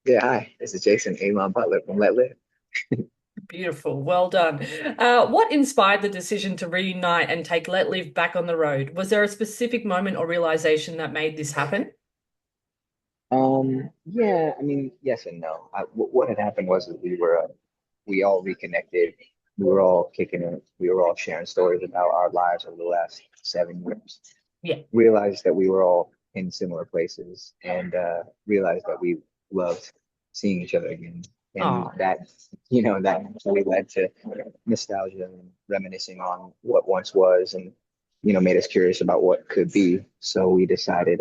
Yeah, hi. This is Jason Aalon Butler from Letlive. Beautiful. Well done. What inspired the decision to reunite and take Letlive back on the road? Was there a specific moment or realization that made this happen? Yeah, I mean, yes and no. What had happened was that we all reconnected. We were all kicking it. We were all sharing stories about our lives over the last 7 years. Yeah. Realized that we were all in similar places and realized that we loved seeing each other again. And Oh, that really led to nostalgia and reminiscing on what once was and, made us curious about what could be. So we decided,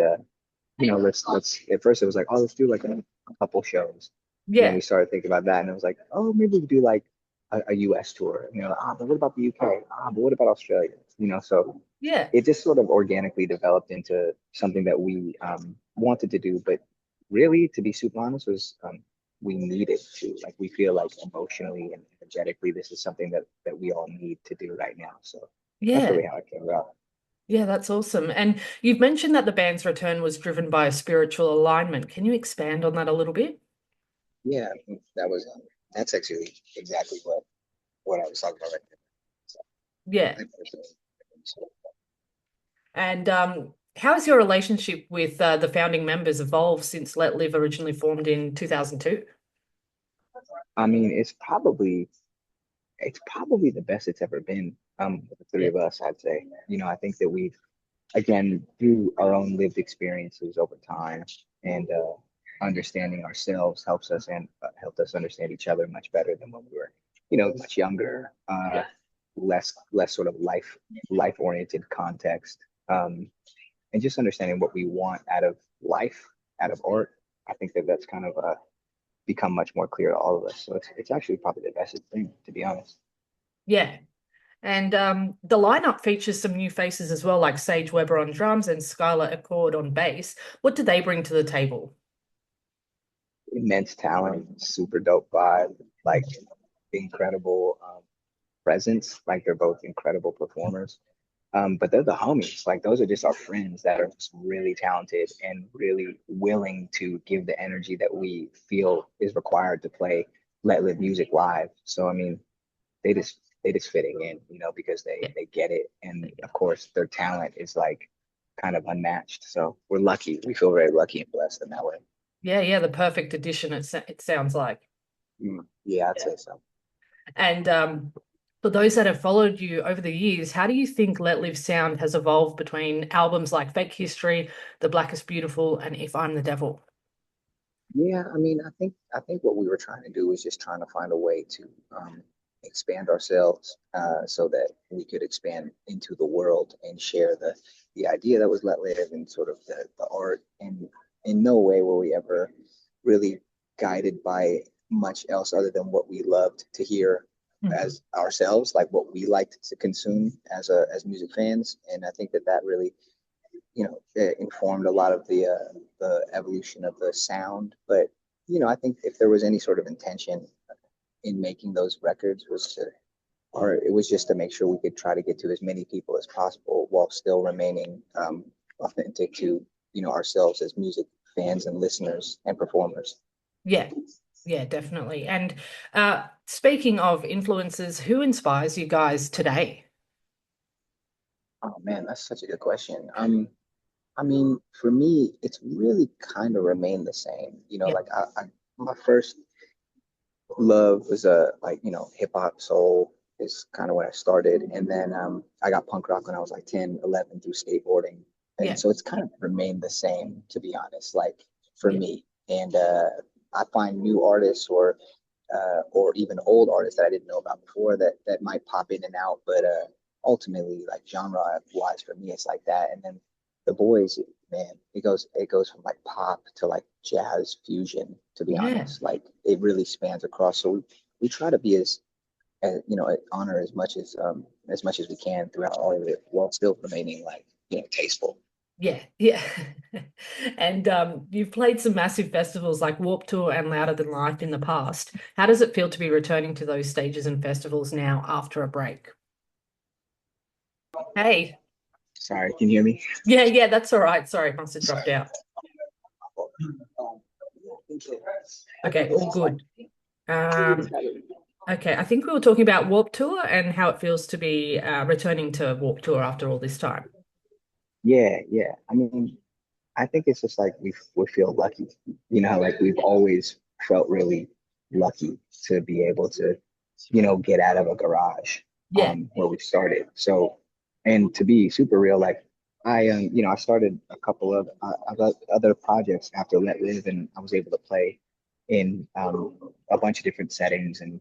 let's, at first it was like, oh, let's do like a couple shows. And then yeah. we started thinking about that and it was like, oh, maybe we do like a US tour, but what about the UK? But what about Australia? So Yeah. it just sort of organically developed into something that we wanted to do, but really, to be super honest, was we needed to. Like we feel like emotionally and energetically, this is something that we all need to do right now. So that's Yeah. really how it came about. Yeah, that's awesome. And you've mentioned that the band's return was driven by a spiritual alignment. Can you expand on that a little bit? Yeah, that's actually exactly what I was talking about right there. So, Yeah. I personally- so, And how has your relationship with the founding members evolved since Let Live originally formed in 2002? I mean, it's probably the best it's ever been. With the three Yeah. of us, I'd say. I think that we've again through our own lived experiences over time and understanding ourselves helps us and helped us understand each other much better than when we were much younger, less sort of life oriented context, and just understanding what we want out of life, out of art. I think that that's kind of become much more clear to all of us, so it's actually probably the best thing, to be honest. Yeah. And the lineup features some new faces as well, like Sage Weber on drums and Skylar Accord on bass. What do they bring to the table? Immense talent, super dope vibe, like incredible presence. Like they're both incredible performers. But they're the homies. Like those are just our friends that are just really talented and really willing to give the energy that we feel is required to play Let Live music live. So I mean, they just fitting in, because they Yeah, they get it, and there you of go. course their talent is like kind of unmatched. So we're lucky. We feel very lucky and blessed in that way. Yeah, yeah, the perfect addition, it sounds like. Yeah, I'd Yeah. say so. And for those that have followed you over the years, how do you think Let Live sound has evolved between albums like Fake History, The Black is Beautiful, and If I'm the Devil? Yeah, I mean, I think what we were trying to do was just trying to find a way to expand ourselves so that we could expand into the world and share the idea that was Let Live and sort of the art. And in no way were we ever really guided by much else other than what we loved to hear Mhm. as ourselves, like what we liked to consume as music fans. And I think that that really it informed a lot of the evolution of the sound. But I think if there was any sort of intention in making those records was to, or it was just to make sure we could try to get to as many people as possible while still remaining authentic to ourselves as music fans and listeners and performers. Yeah, yeah, definitely. And speaking of influences, who inspires you guys today? Oh man, that's such a good question. I mean, for me, it's really kind of remained the same. Yeah, Like my first love was like hip hop soul is kind of when I started, and then I got punk rock when I was like 10, 11 through skateboarding, and yeah, so it's kind of remained the same, to be honest, like for yeah, me. And I find new artists or even old artists that I didn't know about before that might pop in and out, but ultimately, like genre wise, for me, it's like that. And then the boys, man, it goes from like pop to like jazz fusion. To be yeah. honest, like it really spans across. So we try to be as honor as much as we can throughout all of it, while still remaining like tasteful. Yeah, yeah. And you've played some massive festivals like Warped Tour and Louder Than Life in the past. How does it feel to be returning to those stages and festivals now after a break? Hey, Sorry, can you hear me? yeah, yeah, that's all right. Sorry, must have dropped out. Okay, all good. Um, okay, I think we were talking about Warp Tour and how it feels to be returning to Warp Tour after all this time. Yeah, yeah. I mean, I think it's just like we feel lucky, like we've always felt really lucky to be able to, get out of a garage Yeah, where we started. So, and to be super real, like I started a couple of other projects after Letlive, and I was able to play in a bunch of different settings, and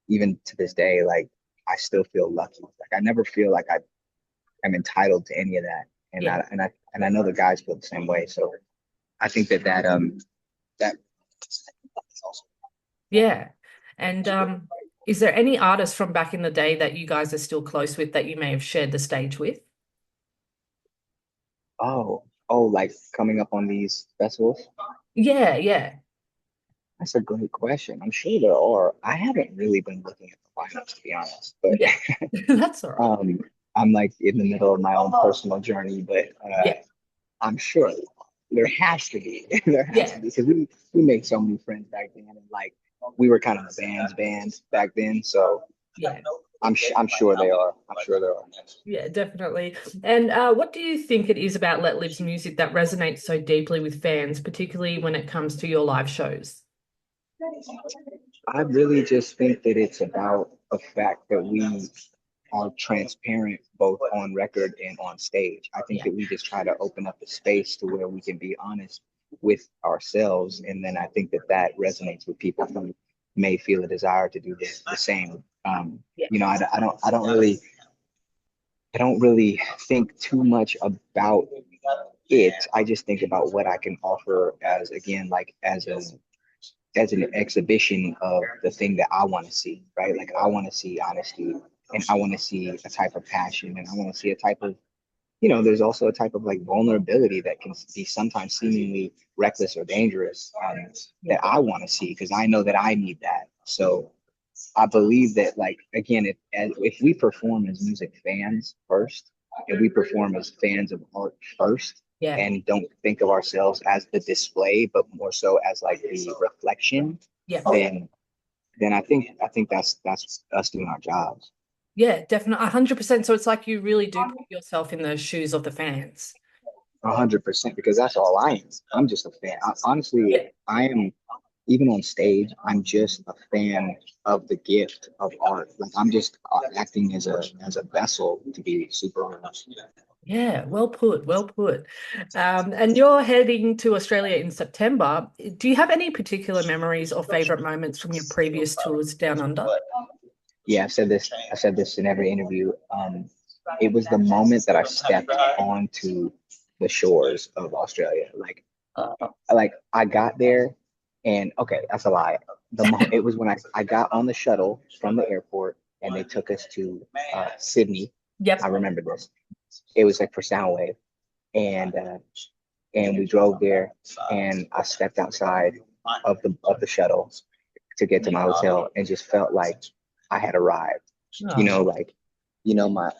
even to this day, like I still feel lucky. Like I never feel like I'm entitled to any of that, and yeah, I know the guys feel the same way. So I think that is also yeah. And is there any artists from back in the day that you guys are still close with that you may have shared the stage with? like coming up on these festivals. Yeah, yeah, That's a great question. I'm sure there are. I haven't really been looking at the lineups to be honest, but yeah. That's all right. um, I'm like in the middle of my own personal journey. But Yeah, I'm sure there has to be. There has to yeah, be because we made so many friends back then, and like we were kind of a band's band back then. So yeah. I'm sure they are. I'm sure there are. Yeah, definitely. And what do you think it is about Let Live's music that resonates so deeply with fans, particularly when it comes to your live shows? I really just think that it's about the fact that we are transparent both on record and on stage. I think Yeah, that we just try to open up a space to where we can be honest with ourselves, and then I think that that resonates with people who may feel a desire to do the same. yeah, I don't really think too much about it. I just think about what I can offer as again, like as an exhibition of the thing that I want to see, right? Like I want to see honesty, and I want to see a type of passion, and I want to see a type of, there's also a type of like vulnerability that can be sometimes seemingly reckless or dangerous, yeah, that I want to see because I know that I need that. So I believe that, like, again, if we perform as music fans first, and we perform as fans of art first, yeah, and don't think of ourselves as the display, but more so as like the reflection, yeah, then I think that's us doing our jobs. yeah, definitely. 100%. So it's like you really do put yourself in the shoes of the fans. 100%, because that's all I am. I'm just a fan. Honestly, Yeah. I am. Even on stage, I'm just a fan of the gift of art. Like I'm just acting as a vessel to be super honest. Yeah, well put, well put. And you're heading to Australia in September. Do you have any particular memories or favorite moments from your previous tours down under? Yeah, I've said this in every interview. It was the moment that I stepped onto the shores of Australia. Like I got there, and okay, that's a lie. It was when I got on the shuttle from the airport, and they took us to Sydney. I Yep. remember this. It was like for Soundwave, and we drove there, and I stepped outside of the shuttle to get to my hotel, and just felt like I had arrived. Oh, Like my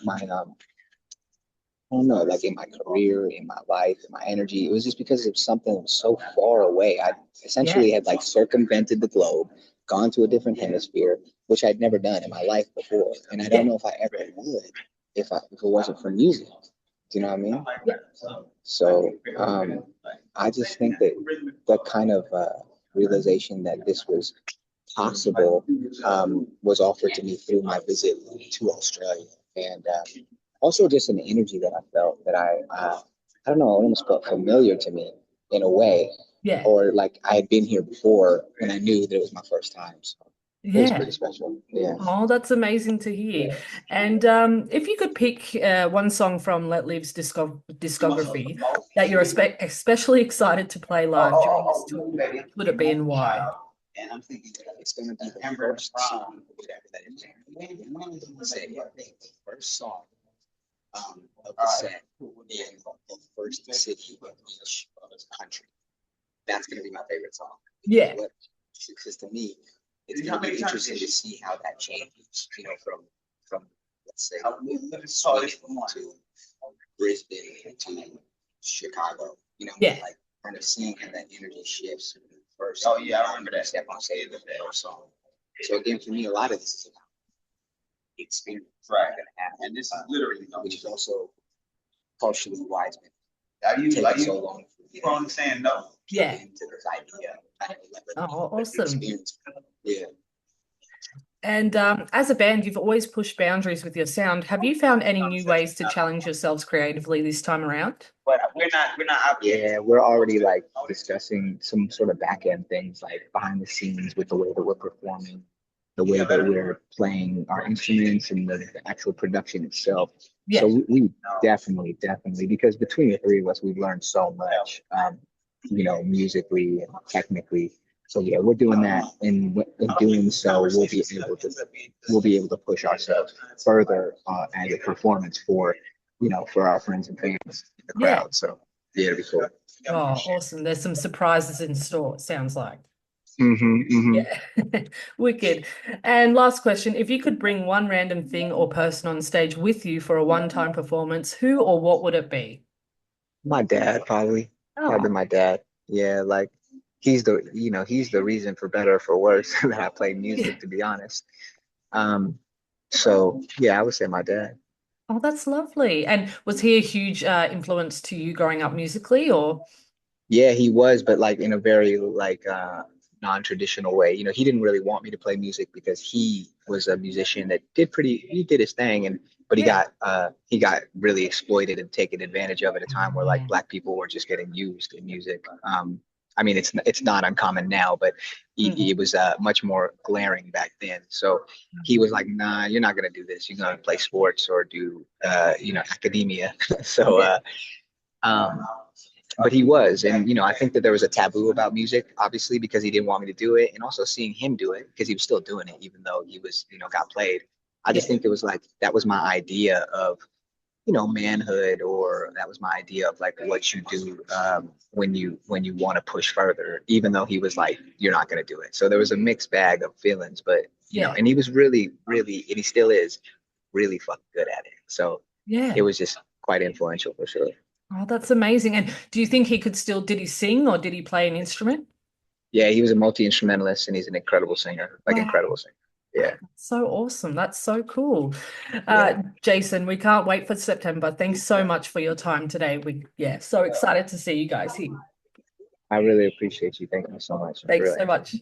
I don't know, like in my career, in my life, in my energy. It was just because it was something so far away. I yeah, essentially had like circumvented the globe, gone to a different hemisphere, which I'd never done in my life before. And I don't yeah, know if I ever would if it wasn't for music. Do you know what I mean? yeah, So I just think that that kind of realization that this was possible was offered to me through my visit to Australia, and also just an energy that I felt that I don't know, almost felt familiar to me in a way, yeah, or like I had been here before and I knew that it was my first time. So it was yeah. pretty special. Yeah. Oh, that's amazing to hear. And if you could pick one song from Let Live's discography that you're especially excited to play live during this tour, which would it be and why? And I'm thinking it's going to be the first song, whatever that is. Say the first song of the set in the first city of each country. That's going to be my favorite song. Because Yeah, what? Because to me, it's going to be interesting to see how that changes. From let's say Sweden to Brisbane to Chicago. yeah, Like kind of seeing how that energy shifts from the first. Oh yeah, I remember that step on stage with the first song. So again, for me, a lot of this is about the experience, right? And this is literally, which is also partially why it's been taking so long for me to saying no. Yeah. Into this idea. Oh, awesome. Experience. Yeah. And as a band, you've always pushed boundaries with your sound. Have you found any new ways to challenge yourselves creatively this time around? But we're not out. Yeah, we're already like discussing some sort of back end things like behind the scenes with the way that we're performing, the way that we're playing our instruments and the actual production itself. Yeah. So we definitely, because between the three of us, we've learned so much, musically and technically. So yeah, we're doing that, and in doing so, we'll be able to push ourselves further as a performance for our friends and fans in the Yeah. crowd. So yeah, it'll be cool. Oh, awesome. There's some surprises in store, it sounds like. Mm-hmm. Yeah. Wicked. And last question, if you could bring one random thing or person on stage with you for a one-time performance, who or what would it be? My dad, probably. Probably Oh, my dad. Yeah, like he's the reason for better or for worse that I play yeah. music, to be honest. Um, so yeah, I would say my dad. Oh, that's lovely. And was he a huge influence to you growing up musically or? Yeah, he was, but like in a very like non-traditional way. He didn't really want me to play music because he was a musician that he did his thing, and but Yeah. he got really exploited and taken advantage of at a time where like black people were just getting used in music. I mean, it's not uncommon now, but Mm. it was much more glaring back then. So he was like, "Nah, you're not gonna do this. You're gonna play sports or do academia." So Yeah. um, but he was, and I think that there was a taboo about music, obviously, because he didn't want me to do it, and also seeing him do it because he was still doing it, even though he was, got played. I Yeah. just think it was like that was my idea of, manhood, or that was my idea of like what you do when you want to push further, even though he was like, you're not gonna do it. So there was a mixed bag of feelings, but Yeah. and he was really, really, and he still is really fucking good at it. So it Yeah. was just quite influential for sure. Oh, that's amazing. And do you think he could still, did he sing or did he play an instrument? Yeah, he was a multi-instrumentalist and he's an incredible singer, like Wow. incredible singer. Yeah, So awesome. That's so cool. yeah. Jason, we can't wait for September. Thanks so much for your time today. Yeah, so excited to see you guys here. I really appreciate you. Thank you so much. For Thanks real. so much.